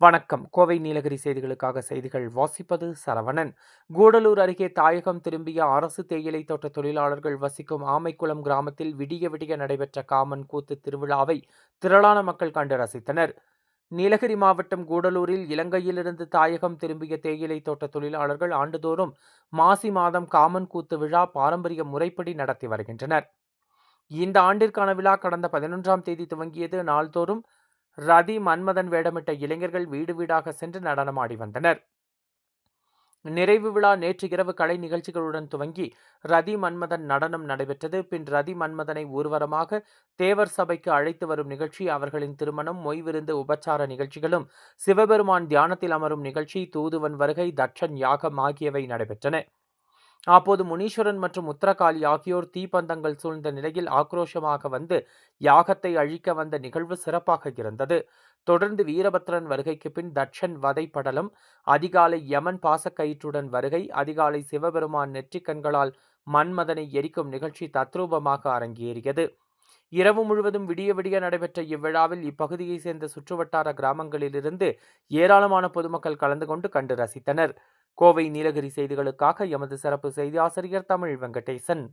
வணக்கம். கோவை நீலகிரி செய்திகளுக்காக செய்திகள் வாசிப்பது சரவணன். கூடலூர் அருகே தாயகம் திரும்பிய அரசு தேயிலை தோட்ட தொழிலாளர்கள் வசிக்கும் ஆமைக்குளம் கிராமத்தில் விடிய விடிய நடைபெற்ற காமன் கூத்து திருவிழாவை திரளான மக்கள் கண்டு ரசித்தனர். நீலகிரி மாவட்டம் கூடலூரில் இலங்கையிலிருந்து தாயகம் திரும்பிய தேயிலை தோட்ட தொழிலாளர்கள் ஆண்டுதோறும் மாசி மாதம் காமன் கூத்து விழா பாரம்பரிய முறைப்படி நடத்தி வருகின்றனர். இந்த ஆண்டிற்கான விழா கடந்த 11ஆம் தேதி துவங்கியது. நாள்தோறும் ரதி மன்மதன் வேடமிட்ட இளைஞர்கள் வீடு வீடாக சென்று நடனமாடி வந்தனர். நிறைவு விழா நேற்று இரவு கலை நிகழ்ச்சிகளுடன் துவங்கி ரதி மன்மதன் நடனம் நடைபெற்றது. பின் ரதி மன்மதனை ஊர்வலமாக தேவர் சபைக்கு அழைத்து வரும் நிகழ்ச்சி, அவர்களின் திருமணம், மொய் விருந்து, உபச்சார நிகழ்ச்சிகளும், சிவபெருமான் தியானத்தில் அமரும் நிகழ்ச்சி, தூதுவன் வருகை, தட்சன் யாகம் ஆகியவை நடைபெற்றன. அப்போது முனீஸ்வரன் மற்றும் உத்தரகாளி ஆகியோர் தீப்பந்தங்கள் சூழ்ந்த நிலையில் ஆக்ரோஷமாக வந்து யாகத்தை அழிக்க வந்த நிகழ்வு சிறப்பாக இருந்தது. தொடர்ந்து வீரபத்ரன் வருகைக்கு பின் தட்சன் வதை படலம், அதிகாலை யமன் பாசக்கயிற்றுடன் வருகை, அதிகாலை சிவபெருமான் நெற்றிக் கண்களால் மன்மதனை எரிக்கும் நிகழ்ச்சி தத்ரூபமாக அரங்கேறியது. இரவு முழுவதும் விடிய விடிய நடைபெற்ற இவ்விழாவில் இப்பகுதியை சேர்ந்த சுற்றுவட்டார கிராமங்களிலிருந்து ஏராளமான பொதுமக்கள் கலந்து கொண்டு கண்டு ரசித்தனர். கோவை நீலகிரி செய்திகளுக்காக எமது சிறப்பு செய்தி ஆசிரியர் தமிழ் வெங்கடேசன்.